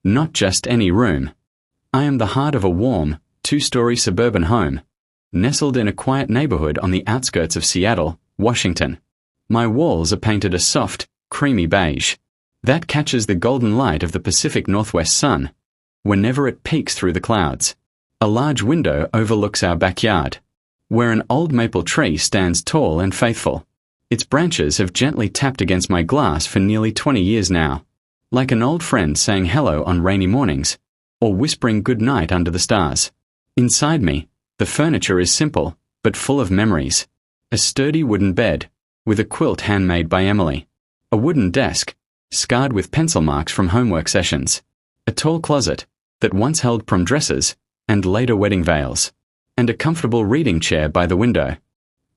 not just any room. I am the heart of a warm, two-story suburban home, nestled in a quiet neighborhood on the outskirts of Seattle, Washington. My walls are painted a soft, creamy beige that catches the golden light of the Pacific Northwest sun whenever it peeks through the clouds. A large window overlooks our backyard, where an old maple tree stands tall and faithful. Its branches have gently tapped against my glass for nearly 20 years now, like an old friend saying hello on rainy mornings, or whispering good night under the stars. Inside me, the furniture is simple, but full of memories. A sturdy wooden bed, with a quilt handmade by Emily. A wooden desk, scarred with pencil marks from homework sessions. A tall closet, that once held prom dresses, and later wedding veils. And a comfortable reading chair by the window.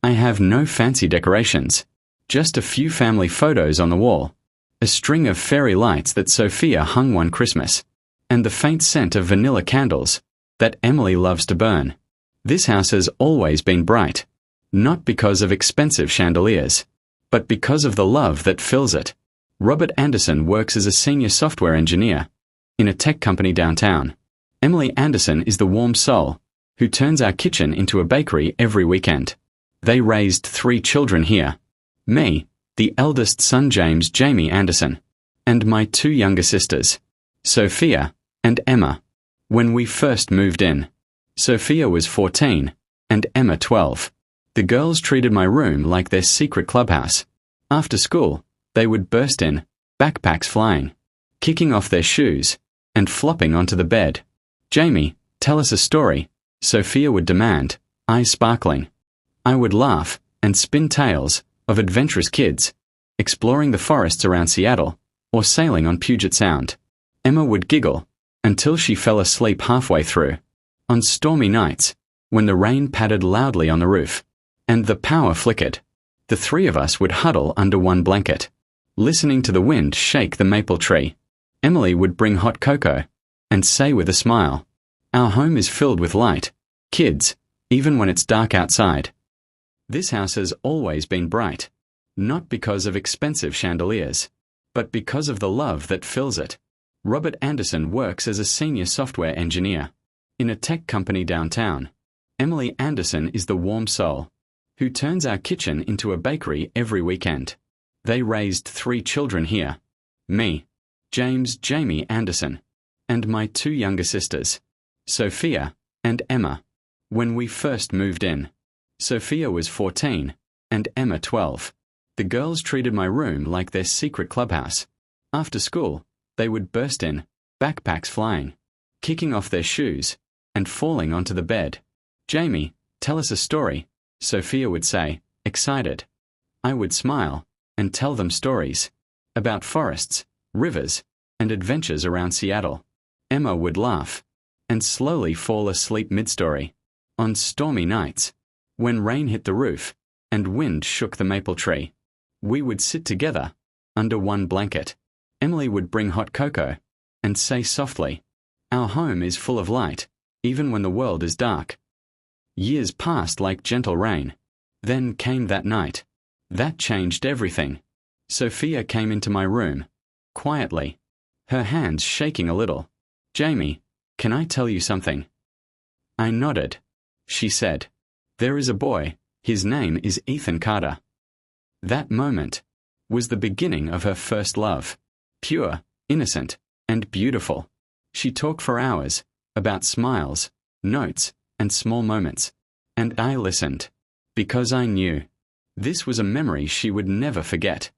I have no fancy decorations, just a few family photos on the wall, a string of fairy lights that Sophia hung one Christmas, and the faint scent of vanilla candles that Emily loves to burn. This house has always been bright, not because of expensive chandeliers, but because of the love that fills it. Robert Anderson works as a senior software engineer in a tech company downtown. Emily Anderson is the warm soul who turns our kitchen into a bakery every weekend. They raised 3 children here. Me, the eldest son James Jamie Anderson, and my 2 younger sisters, Sophia and Emma. When we first moved in, Sophia was 14 and Emma 12. The girls treated my room like their secret clubhouse. After school, they would burst in, backpacks flying, kicking off their shoes, and flopping onto the bed. "Jamie, tell us a story," Sophia would demand, eyes sparkling. I would laugh and spin tales of adventurous kids, exploring the forests around Seattle, or sailing on Puget Sound. Emma would giggle until she fell asleep halfway through. On stormy nights, when the rain pattered loudly on the roof, and the power flickered, the 3 of us would huddle under one blanket, listening to the wind shake the maple tree. Emily would bring hot cocoa, and say with a smile, "Our home is filled with light, kids, even when it's dark outside." This house has always been bright, not because of expensive chandeliers, but because of the love that fills it. Robert Anderson works as a senior software engineer in a tech company downtown. Emily Anderson is the warm soul who turns our kitchen into a bakery every weekend. They raised 3 children here. Me, James Jamie Anderson, and my 2 younger sisters, Sophia and Emma. When we first moved in, Sophia was 14 and Emma 12. The girls treated my room like their secret clubhouse. After school, they would burst in, backpacks flying, kicking off their shoes, and falling onto the bed. "Jamie, tell us a story," Sophia would say, excited. I would smile and tell them stories about forests, rivers, and adventures around Seattle. Emma would laugh and slowly fall asleep mid-story. On stormy nights, when rain hit the roof and wind shook the maple tree, we would sit together under one blanket. Emily would bring hot cocoa and say softly, "Our home is full of light, even when the world is dark." Years passed like gentle rain. Then came that night. That changed everything. Sophia came into my room, quietly, her hands shaking a little. "Jamie, can I tell you something?" I nodded. She said, "There is a boy, his name is Ethan Carter." That moment was the beginning of her first love. Pure, innocent, and beautiful. She talked for hours about smiles, notes, and small moments, and I listened, because I knew this was a memory she would never forget.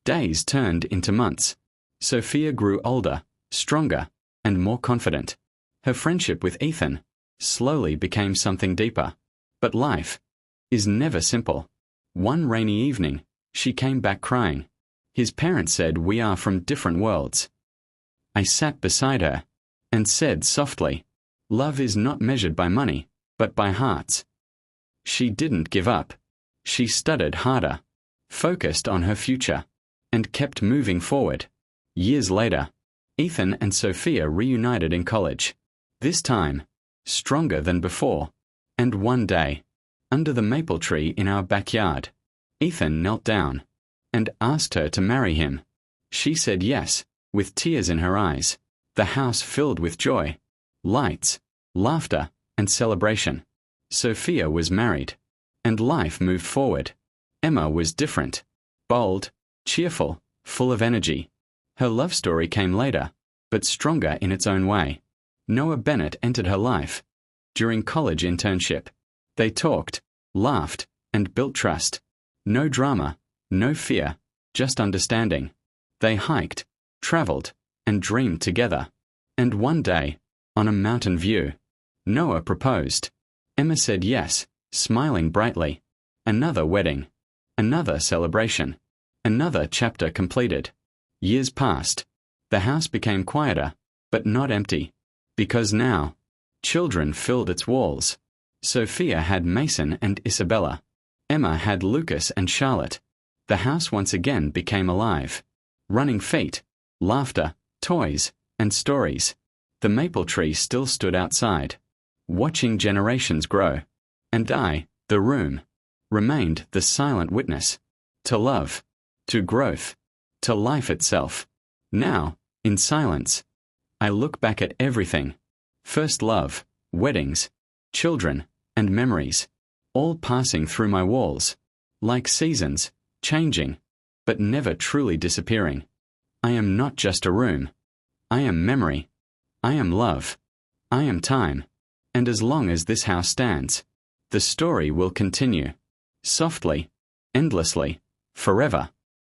Days turned into months. Sophia grew older, stronger, and more confident. Her friendship with Ethan slowly became something deeper. But life is never simple. One rainy evening, she came back crying. His parents said we are from different worlds. I sat beside her and said softly, "Love is not measured by money, but by hearts." She didn't give up. She studied harder, focused on her future, and kept moving forward. Years later, Ethan and Sophia reunited in college. This time, stronger than before. And one day, under the maple tree in our backyard, Ethan knelt down and asked her to marry him. She said yes, with tears in her eyes. The house filled with joy, lights, laughter, and celebration. Sophia was married, and life moved forward. Emma was different, bold, cheerful, full of energy. Her love story came later, but stronger in its own way. Noah Bennett entered her life. During college internship, they talked, laughed, and built trust. No drama, no fear, just understanding. They hiked, traveled, and dreamed together. And one day, on a mountain view, Noah proposed. Emma said yes, smiling brightly. Another wedding. Another celebration. Another chapter completed. Years passed. The house became quieter, but not empty. Because now, children filled its walls. Sophia had Mason and Isabella. Emma had Lucas and Charlotte. The house once again became alive. Running feet, laughter, toys, and stories. The maple tree still stood outside, watching generations grow. And I, the room, remained the silent witness. To love, to growth, to life itself. Now, in silence, I look back at everything. First love, weddings, children, and memories, all passing through my walls, like seasons, changing, but never truly disappearing. I am not just a room. I am memory. I am love. I am time. And as long as this house stands, the story will continue. Softly, endlessly, forever.